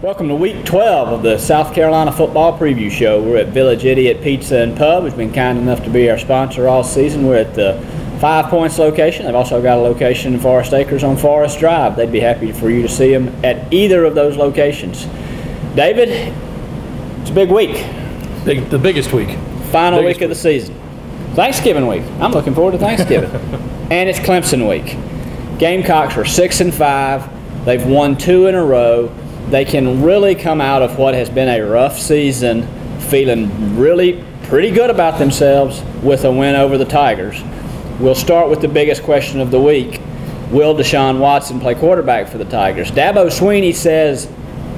Welcome to Week 12 of the South Carolina Football Preview Show. We're at Village Idiot Pizza and Pub, who's been kind enough to be our sponsor all season. We're at the 5 Points location. They've also got a location in Forest Acres on Forest Drive. They'd be happy for you to see them at either of those locations. David, it's a big week. The biggest week. Final week of the season. Thanksgiving week. I'm looking forward to Thanksgiving. And it's Clemson week. Gamecocks are 6-5. They've won 2 in a row. They can really come out of what has been a rough season feeling really pretty good about themselves with a win over the Tigers. We'll start with the biggest question of the week. Will Deshaun Watson play quarterback for the Tigers? Dabo Swinney says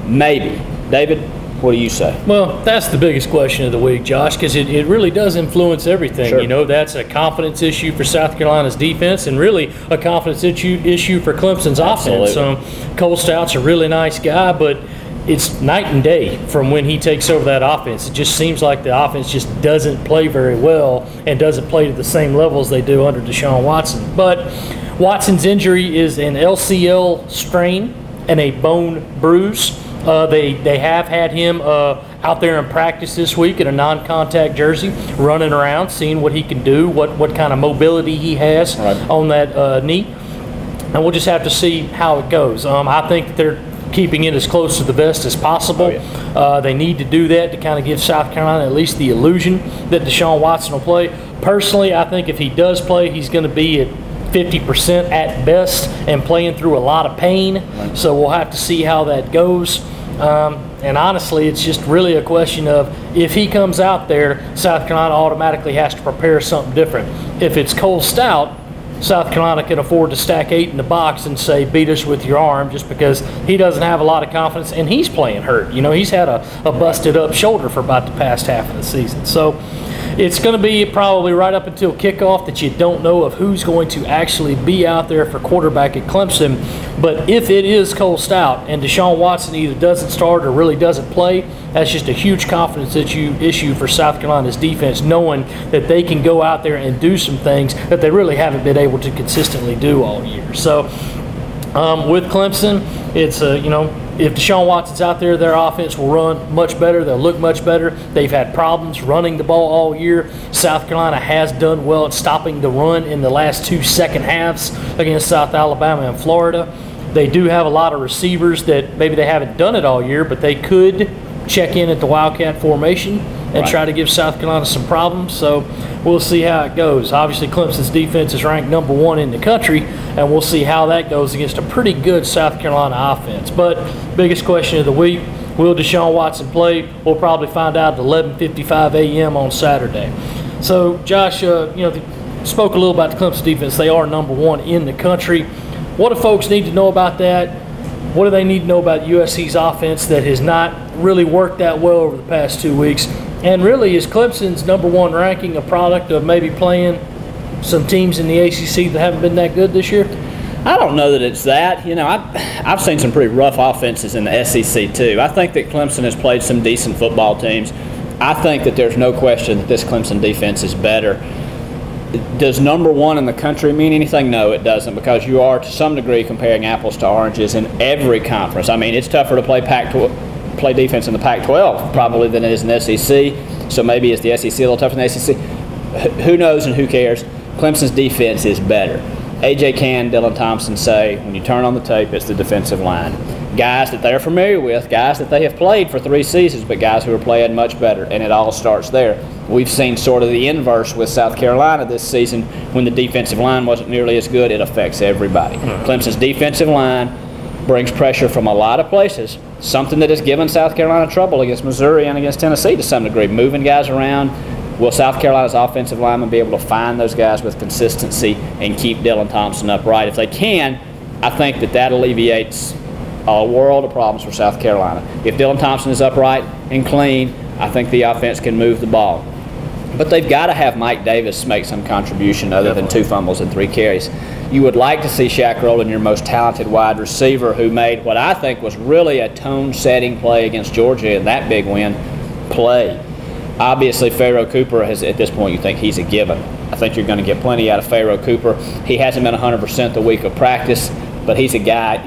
maybe. David, what do you say? Well, that's the biggest question of the week, Josh, because it really does influence everything. Sure. You know, that's a confidence issue for South Carolina's defense and really a confidence issue for Clemson's offense. Cole Stout's a really nice guy, but it's night and day from when he takes over that offense. It just seems like the offense just doesn't play very well and doesn't play to the same level as they do under Deshaun Watson. But Watson's injury is an LCL strain and a bone bruise. They have had him out there in practice this week in a non-contact jersey, running around, seeing what he can do, what kind of mobility he has on that knee. And we'll just have to see how it goes. I think that they're keeping it as close to the vest as possible. They need to do that to kind of give South Carolina at least the illusion that Deshaun Watson will play. Personally, I think if he does play, he's going to be at 50% at best and playing through a lot of pain. So we'll have to see how that goes. And honestly, it's just really a question of if he comes out there, South Carolina automatically has to prepare something different. If it's Cole Stout, South Carolina can afford to stack 8 in the box and say, beat us with your arm, just because he doesn't have a lot of confidence and he's playing hurt. You know, he's had a busted up shoulder for about the past half of the season. So it's going to be probably right up until kickoff that you don't know of who's going to actually be out there for quarterback at Clemson. But if it is Cole Stout and Deshaun Watson either doesn't start or really doesn't play, that's just a huge confidence issue for South Carolina's defense, knowing that they can go out there and do some things that they really haven't been able to consistently do all year. So with Clemson, it's if Deshaun Watson's out there, their offense will run much better. They'll look much better. They've had problems running the ball all year. South Carolina has done well at stopping the run in the last 2 second halves against South Alabama and Florida. They do have a lot of receivers that maybe they haven't done it all year, but they could check in at the Wildcat formation and try to give South Carolina some problems. So we'll see how it goes. Obviously, Clemson's defense is ranked number 1 in the country, and we'll see how that goes against a pretty good South Carolina offense. But biggest question of the week, will Deshaun Watson play? We'll probably find out at 11:55 a.m. on Saturday. So, Josh, spoke a little about the Clemson defense. They are number 1 in the country. What do folks need to know about that? What do they need to know about USC's offense that has not really worked that well over the past 2 weeks? And really, is Clemson's number 1 ranking a product of maybe playing some teams in the ACC that haven't been that good this year? I don't know that it's that. You know, I've seen some pretty rough offenses in the SEC too. I think that Clemson has played some decent football teams. I think that there's no question that this Clemson defense is better. Does number 1 in the country mean anything? No, it doesn't, because you are to some degree comparing apples to oranges in every conference. I mean, it's tougher to play play defense in the Pac-12 probably than it is in the SEC. So maybe is the SEC a little tougher than the SEC? Who knows and who cares? Clemson's defense is better. A.J. Cann, Dylan Thompson say when you turn on the tape, it's the defensive line. Guys that they're familiar with, guys that they have played for 3 seasons, but guys who are playing much better, and it all starts there. We've seen sort of the inverse with South Carolina this season. When the defensive line wasn't nearly as good, it affects everybody. Clemson's defensive line brings pressure from a lot of places, something that has given South Carolina trouble against Missouri and against Tennessee to some degree, moving guys around. Will South Carolina's offensive linemen be able to find those guys with consistency and keep Dylan Thompson upright? If they can, I think that alleviates a world of problems for South Carolina. If Dylan Thompson is upright and clean, I think the offense can move the ball. But they've got to have Mike Davis make some contribution other than 2 fumbles and 3 carries. You would like to see Shaq Rowland, your most talented wide receiver, who made what I think was really a tone-setting play against Georgia in that big win, play. Obviously, Pharaoh Cooper has, at this point, you think he's a given. I think you're going to get plenty out of Pharaoh Cooper. He hasn't been 100% the week of practice. But he's a guy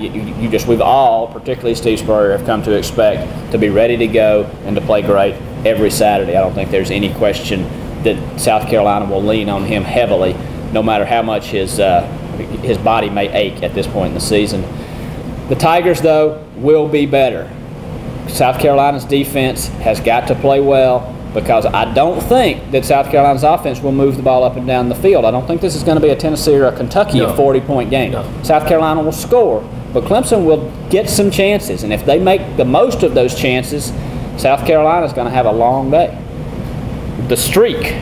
we've all, particularly Steve Spurrier, have come to expect to be ready to go and to play great every Saturday. I don't think there's any question that South Carolina will lean on him heavily, no matter how much his body may ache at this point in the season. The Tigers, though, will be better. South Carolina's defense has got to play well, because I don't think that South Carolina's offense will move the ball up and down the field. I don't think this is going to be a Tennessee or a Kentucky 40-point game. No. South Carolina will score, but Clemson will get some chances, and if they make the most of those chances, South Carolina's going to have a long day. The streak.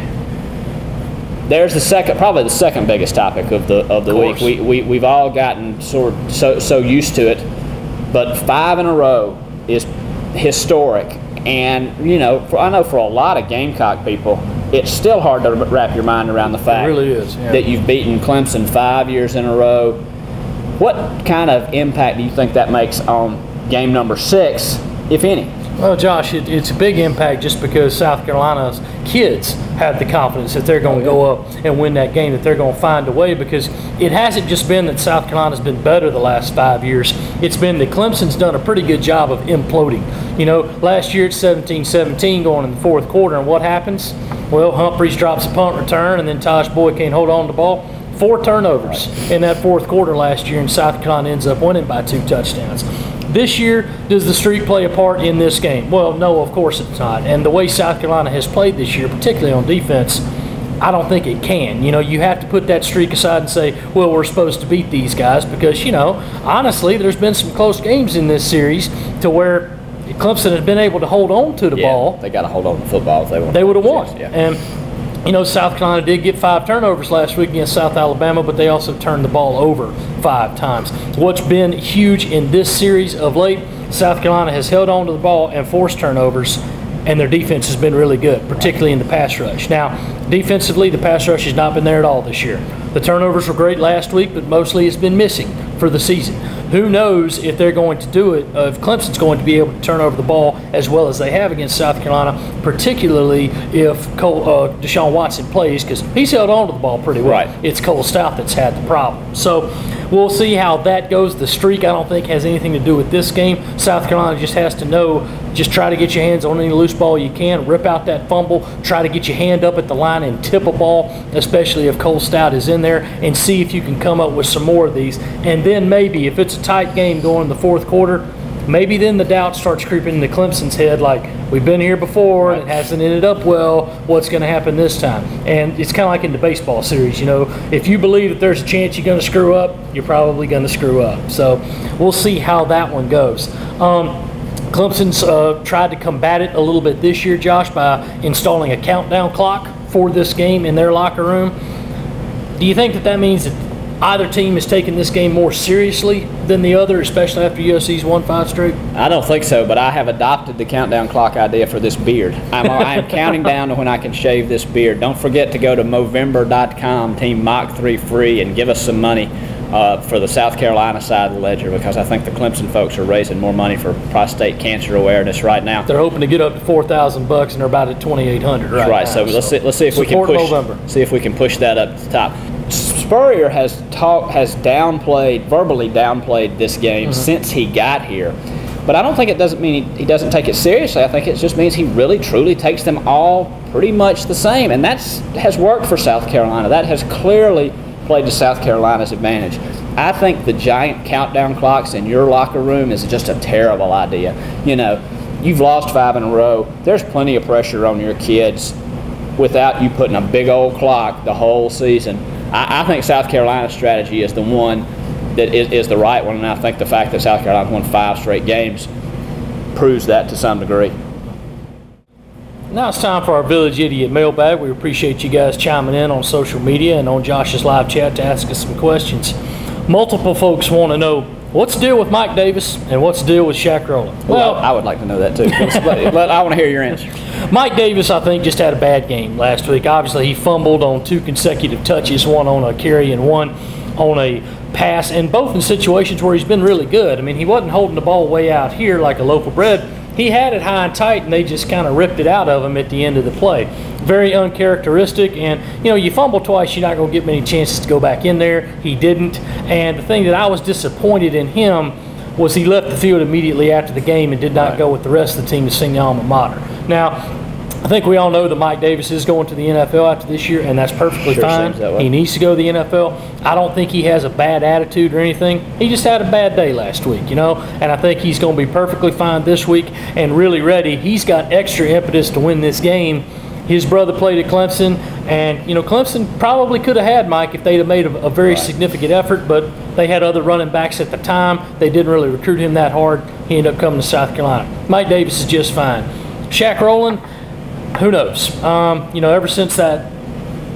There's probably the second biggest topic of the week. We've all gotten so used to it, but 5 in a row is historic. And I know for a lot of Gamecock people, it's still hard to wrap your mind around the fact that you've beaten Clemson 5 years in a row. What kind of impact do you think that makes on game number 6, if any? Well, Josh, it's a big impact just because South Carolina's kids have the confidence that they're going to go up and win that game, that they're going to find a way, because it hasn't just been that South Carolina's been better the last 5 years. It's been that Clemson's done a pretty good job of imploding. Last year it's 17-17 going in the fourth quarter, and what happens? Well, Humphreys drops a punt return, and then Tosh Boyd can't hold on to the ball. 4 turnovers in that fourth quarter last year, and South Carolina ends up winning by 2 touchdowns. This year, does the streak play a part in this game? Well, no, of course it's not. And the way South Carolina has played this year, particularly on defense, I don't think it can. You have to put that streak aside and say, well, we're supposed to beat these guys, because, honestly, there's been some close games in this series to where Clemson has been able to hold on to the ball. They got to hold on to the football if they want. They would have won. Yeah. And South Carolina did get 5 turnovers last week against South Alabama, but they also turned the ball over 5 times. What's been huge in this series of late, South Carolina has held on to the ball and forced turnovers, and their defense has been really good, particularly in the pass rush. Now, defensively, the pass rush has not been there at all this year. The turnovers were great last week, but mostly it's been missing for the season. Who knows if they're going to do it, if Clemson's going to be able to turn over the ball as well as they have against South Carolina, particularly if Deshaun Watson plays, because he's held on to the ball pretty well. Right. It's Cole Stout that's had the problem. So we'll see how that goes. The streak, I don't think, has anything to do with this game. South Carolina just has to know, just try to get your hands on any loose ball you can, rip out that fumble, try to get your hand up at the line and tip a ball, especially if Cole Stout is in there, and see if you can come up with some more of these. And then maybe, if it's a tight game going in the fourth quarter, maybe then the doubt starts creeping into Clemson's head, like, we've been here before and it hasn't ended up well, what's going to happen this time? And it's kind of like in the baseball series, if you believe that there's a chance you're going to screw up, you're probably going to screw up. So we'll see how that one goes. Clemson's tried to combat it a little bit this year, Josh, by installing a countdown clock for this game in their locker room. Do you think that means that either team is taking this game more seriously than the other, especially after USC's won 5 straight? I don't think so, but I have adopted the countdown clock idea for this beard. I am counting down to when I can shave this beard. Don't forget to go to Movember.com, Team Mach 3 free, and give us some money for the South Carolina side of the ledger, because I think the Clemson folks are raising more money for prostate cancer awareness right now. They're hoping to get up to $4,000, and they're about at $2,800 right now. So let's see if we can push that up to the top. Spurrier has verbally downplayed this game since he got here. But I don't think it doesn't mean he doesn't take it seriously. I think it just means he really, truly takes them all pretty much the same. And that has worked for South Carolina. That has clearly played to South Carolina's advantage. I think the giant countdown clocks in your locker room is just a terrible idea. You've lost 5 in a row. There's plenty of pressure on your kids without you putting a big old clock the whole season. I think South Carolina's strategy is the one that is the right one, and I think the fact that South Carolina won 5 straight games proves that to some degree. Now it's time for our Village Idiot mailbag. We appreciate you guys chiming in on social media and on Josh's live chat to ask us some questions. Multiple folks want to know, what's the deal with Mike Davis and what's the deal with Shaq Rowland? Well, I would like to know that too, but I want to hear your answer. Mike Davis, I think, just had a bad game last week. Obviously, he fumbled on 2 consecutive touches, one on a carry and one on a pass, and both in situations where he's been really good. I mean, he wasn't holding the ball way out here like a loaf of bread. he had it high and tight, and they just kind of ripped it out of him at the end of the play. Very uncharacteristic, and you fumble twice, you're not going to get many chances to go back in there. He didn't, and the thing that I was disappointed in him was he left the field immediately after the game and did not go with the rest of the team to sing the alma mater. Now, I think we all know that Mike Davis is going to the NFL after this year, and that's perfectly fine. He needs to go to the NFL. I don't think he has a bad attitude or anything. He just had a bad day last week, and I think he's going to be perfectly fine this week and really ready. He's got extra impetus to win this game. His brother played at Clemson, and Clemson probably could have had Mike if they'd have made a very significant effort, but they had other running backs at the time. They didn't really recruit him that hard. He ended up coming to South Carolina. Mike Davis is just fine. Shaq Rowland, who knows? Ever since that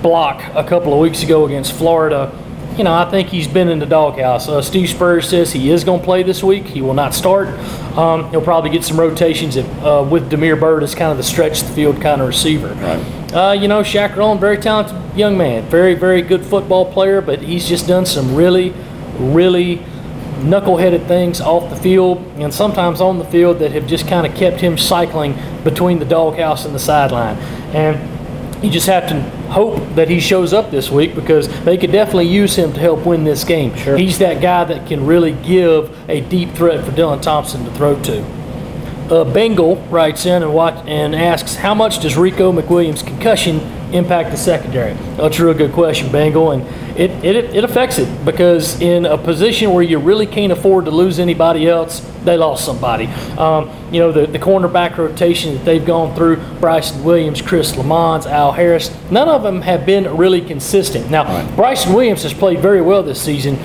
block a couple of weeks ago against Florida, I think he's been in the doghouse. Steve Spurrier says he is going to play this week. He will not start. He'll probably get some rotations with Demir Bird as kind of the stretch the field kind of receiver. Right. Shaq Rowland, very talented young man, very, very good football player, but he's just done some really, really knuckleheaded things off the field and sometimes on the field that have just kind of kept him cycling between the doghouse and the sideline. And you just have to hope that he shows up this week, because they could definitely use him to help win this game. Sure. He's that guy that can really give a deep threat for Dylan Thompson to throw to. Bengal writes in and asks, how much does Rico McWilliams' concussion impact the secondary? That's a real good question, Bengal, and it affects it, because in a position where you really can't afford to lose anybody else, they lost somebody. The cornerback rotation that they've gone through, Bryson Williams, Chris Lamons, Al Harris, none of them have been really consistent. Now, Bryson Williams has played very well this season,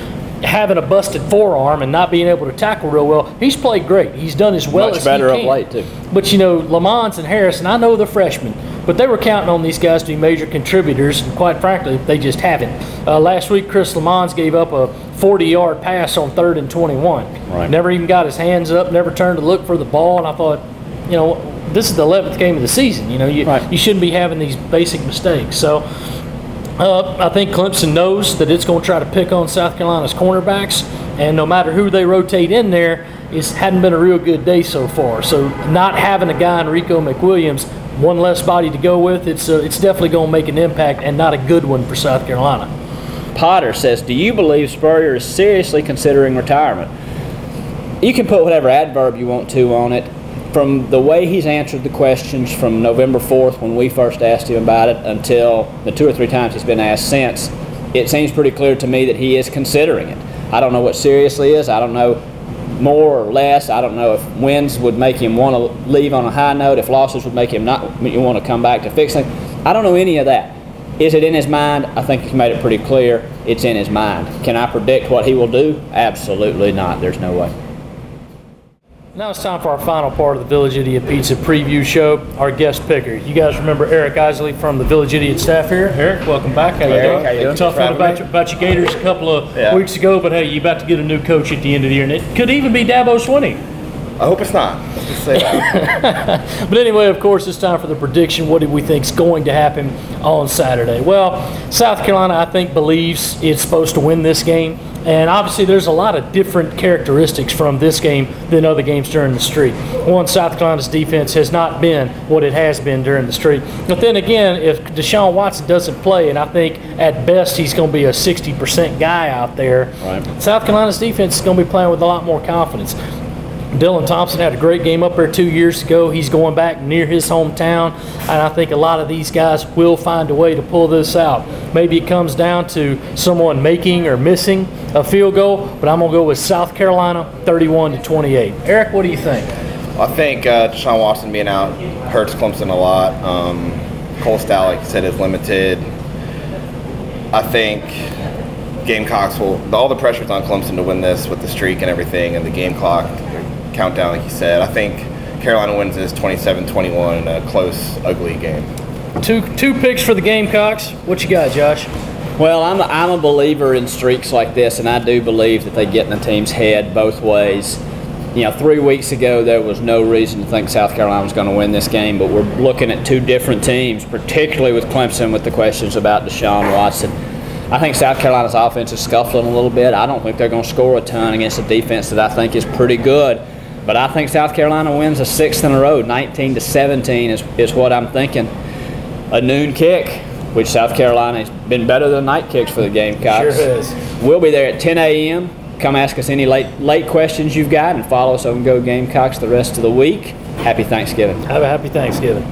having a busted forearm and not being able to tackle real well. He's played great. He's done as well as he can. Much better of late, too. But, Lamont and Harris, and I know they're freshmen, but they were counting on these guys to be major contributors, and quite frankly, they just haven't. Last week, Chris Lamont gave up a 40-yard pass on 3rd and 21. Right. Never even got his hands up, never turned to look for the ball, and I thought, this is the 11th game of the season. You shouldn't be having these basic mistakes. So I think Clemson knows that it's going to try to pick on South Carolina's cornerbacks, and no matter who they rotate in there, it hadn't been a real good day so far. So not having a guy in Rico McWilliams, one less body to go with, it's definitely going to make an impact, and not a good one for South Carolina. Potter says, do you believe Spurrier is seriously considering retirement? You can put whatever adverb you want to on it. From the way he's answered the questions from November 4th when we first asked him about it until the 2 or 3 times he's been asked since, it seems pretty clear to me that he is considering it. I don't know what seriously is. I don't know more or less. I don't know if wins would make him want to leave on a high note, if losses would make him not want to come back to fix things. I don't know any of that. Is it in his mind? I think he's made it pretty clear it's in his mind. Can I predict what he will do? Absolutely not. There's no way. Now it's time for our final part of the Village Idiot Pizza preview show, our guest picker. You guys remember Eric Isley from the Village Idiot staff here. Eric, welcome back. How you doing? How you doing? Tough one about your Gators a couple of weeks ago, but hey, you about to get a new coach at the end of the year, and it could even be Dabo Swinney. I hope it's not. Let's just say that. But anyway, of course, it's time for the prediction. What do we think is going to happen on Saturday? Well, South Carolina, I think, believes it's supposed to win this game. And obviously, there's a lot of different characteristics from this game than other games during the streak. One, South Carolina's defense has not been what it has been during the streak. But then again, if Deshaun Watson doesn't play, and I think at best he's going to be a 60% guy out there, South Carolina's defense is going to be playing with a lot more confidence. Dylan Thompson had a great game up there 2 years ago. He's going back near his hometown, and I think a lot of these guys will find a way to pull this out. Maybe it comes down to someone making or missing a field goal, but I'm going to go with South Carolina 31-28. Eric, what do you think? I think Deshaun Watson being out hurts Clemson a lot. Cole Stout, like you said, is limited. I think Gamecocks will – all the pressure's on Clemson to win this with the streak and everything and the game clock countdown, like you said. I think Carolina wins this 27-21 in a close, ugly game. Two picks for the Gamecocks. What you got, Josh? Well, I'm a believer in streaks like this, and I do believe that they get in the team's head both ways. 3 weeks ago, there was no reason to think South Carolina was going to win this game, but we're looking at two different teams, particularly with Clemson with the questions about Deshaun Watson. I think South Carolina's offense is scuffling a little bit. I don't think they're going to score a ton against a defense that I think is pretty good. But I think South Carolina wins a 6th in a row. 19-17 is what I'm thinking. A noon kick, which South Carolina's been better than night kicks for the Gamecocks. Sure has. We'll be there at 10 a.m. Come ask us any late questions you've got, and follow us on Go Gamecocks the rest of the week. Happy Thanksgiving. Have a happy Thanksgiving.